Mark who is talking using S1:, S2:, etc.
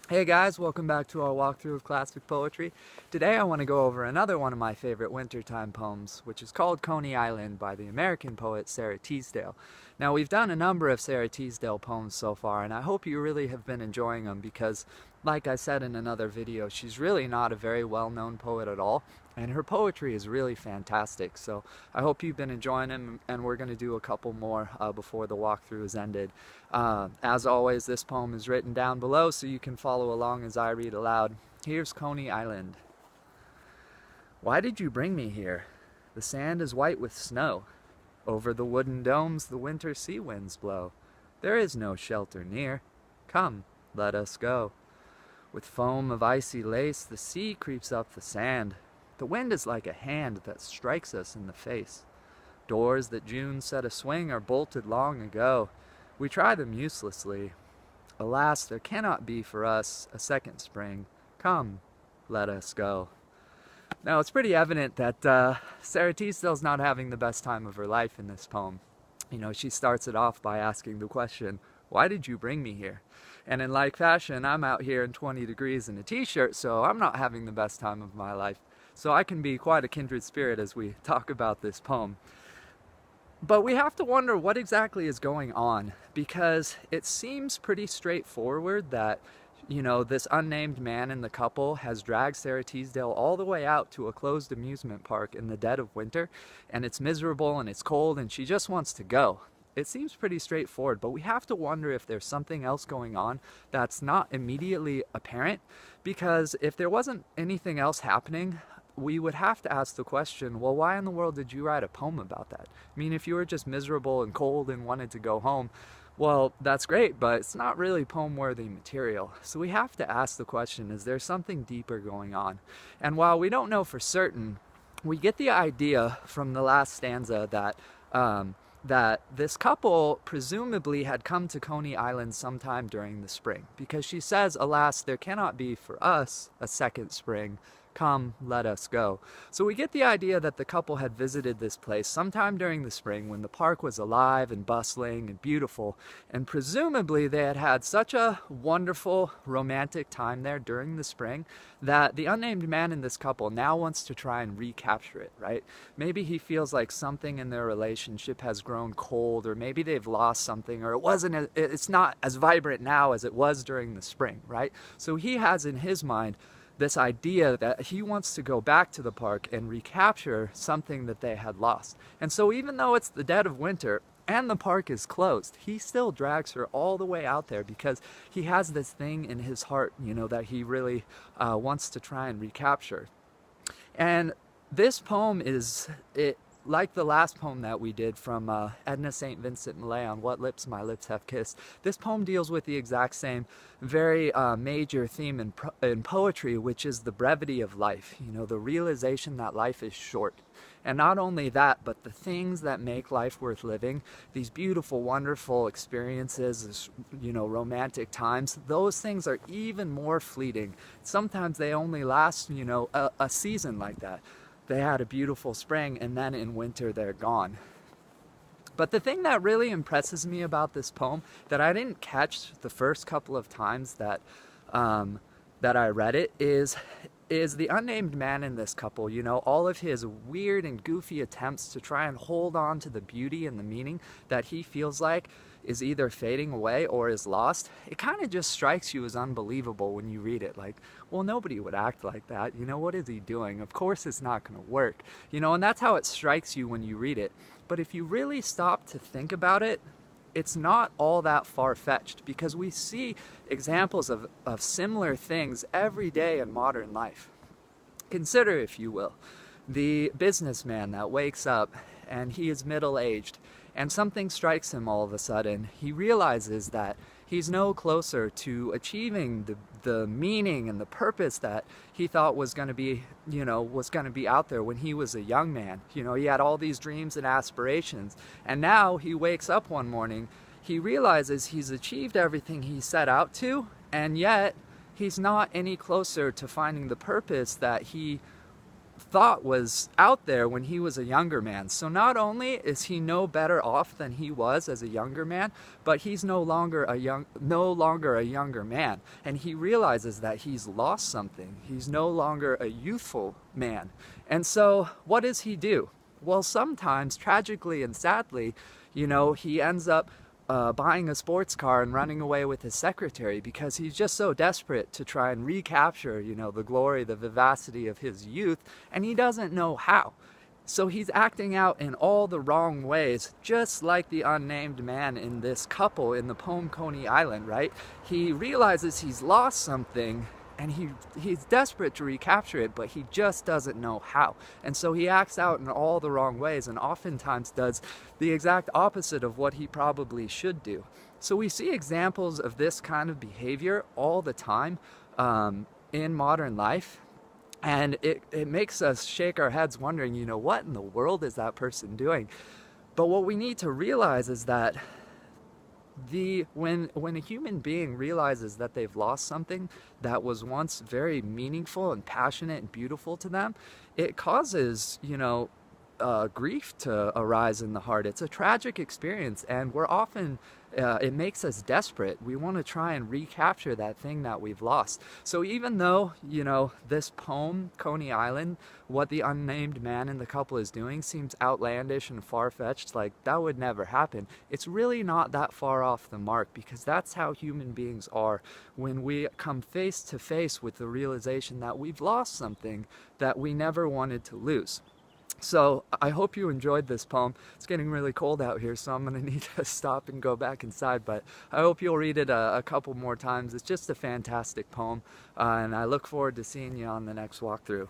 S1: Hey guys, welcome back to our walkthrough of classic poetry. Today I want to go over another one of my favorite wintertime poems, which is called Coney Island by the American poet Sara Teasdale. Now we've done a number of Sara Teasdale poems so far, and I hope you really have been enjoying them because, like I said in another video, she's really not a very well-known poet at all, and her poetry is really fantastic. So I hope you've been enjoying them, and we're going to do a couple more before the walkthrough is ended. As always, this poem is written down below so you can follow along as I read aloud. Here's Coney Island. Why did you bring me here? The sand is white with snow. Over the wooden domes the winter sea winds blow. There is no shelter near. Come, let us go. With foam of icy lace the sea creeps up the sand. The wind is like a hand that strikes us in the face. Doors that June set a swing are bolted long ago. We try them uselessly. Alas, there cannot be for us a second spring. Come, let us go. Now, it's pretty evident that Sara Teasdale's not having the best time of her life in this poem. You know, she starts it off by asking the question, why did you bring me here? And in like fashion, I'm out here in 20 degrees in a t-shirt, so I'm not having the best time of my life. So I can be quite a kindred spirit as we talk about this poem. But we have to wonder what exactly is going on, because it seems pretty straightforward that, you know, this unnamed man in the couple has dragged Sara Teasdale all the way out to a closed amusement park in the dead of winter, and it's miserable and it's cold and she just wants to go. It seems pretty straightforward, but we have to wonder if there's something else going on that's not immediately apparent, because if there wasn't anything else happening, we would have to ask the question, well, why in the world did you write a poem about that? I mean, if you were just miserable and cold and wanted to go home, well, that's great, but it's not really poem-worthy material. So we have to ask the question, is there something deeper going on? And while we don't know for certain, we get the idea from the last stanza that this couple presumably had come to Coney Island sometime during the spring, because she says, alas, there cannot be for us a second spring. Come, let us go. So we get the idea that the couple had visited this place sometime during the spring when the park was alive and bustling and beautiful, and presumably they had had such a wonderful romantic time there during the spring that the unnamed man in this couple now wants to try and recapture it, right? Maybe he feels like something in their relationship has grown cold, or maybe they've lost something, or it's not as vibrant now as it was during the spring, right? So he has in his mind this idea that he wants to go back to the park and recapture something that they had lost. And so even though it's the dead of winter and the park is closed, he still drags her all the way out there because he has this thing in his heart, you know, that he really wants to try and recapture. And this poem like the last poem that we did from Edna St. Vincent Millay on What Lips My Lips Have Kissed. This poem deals with the exact same very major theme in poetry, which is the brevity of life, you know, the realization that life is short. And not only that, but the things that make life worth living, these beautiful, wonderful experiences, you know, romantic times, those things are even more fleeting. Sometimes they only last, you know, a season like that. They had a beautiful spring, and then in winter they're gone. But the thing that really impresses me about this poem that I didn't catch the first couple of times that I read it is the unnamed man in this couple. You know, all of his weird and goofy attempts to try and hold on to the beauty and the meaning that he feels like is either fading away or is lost. It kind of just strikes you as unbelievable when you read it. Like, well, nobody would act like that. You know, what is he doing? Of course it's not going to work. You know, and that's how it strikes you when you read it. But if you really stop to think about it, it's not all that far-fetched, because we see examples of similar things every day in modern life. Consider, if you will, the businessman that wakes up and he is middle-aged and something strikes him all of a sudden. He realizes that he's no closer to achieving the meaning and the purpose that he thought was going to be, you know, was going to be out there when he was a young man. You know, he had all these dreams and aspirations, and now he wakes up one morning, he realizes he's achieved everything he set out to, and yet he's not any closer to finding the purpose that he thought was out there when he was a younger man. So not only is he no better off than he was as a younger man, but he's no longer a younger man, and he realizes that he's lost something. He's no longer a youthful man. And so what does he do? Well, sometimes, tragically and sadly, he ends up buying a sports car and running away with his secretary, because he's just so desperate to try and recapture, the glory, the vivacity of his youth, and he doesn't know how. So he's acting out in all the wrong ways, just like the unnamed man in this couple in the poem Coney Island, right? He realizes he's lost something, and he's desperate to recapture it, but he just doesn't know how. And so he acts out in all the wrong ways, and oftentimes does the exact opposite of what he probably should do. So we see examples of this kind of behavior all the time in modern life. And it makes us shake our heads wondering, what in the world is that person doing? But what we need to realize is that when a human being realizes that they've lost something that was once very meaningful and passionate and beautiful to them, it causes, grief to arise in the heart. It's a tragic experience, and we're often, it makes us desperate. We want to try and recapture that thing that we've lost. So even though, this poem, Coney Island, what the unnamed man in the couple is doing seems outlandish and far-fetched, like that would never happen, it's really not that far off the mark, because that's how human beings are when we come face to face with the realization that we've lost something that we never wanted to lose. So I hope you enjoyed this poem. It's getting really cold out here, so I'm going to need to stop and go back inside, but I hope you'll read it a couple more times. It's just a fantastic poem, and I look forward to seeing you on the next walkthrough.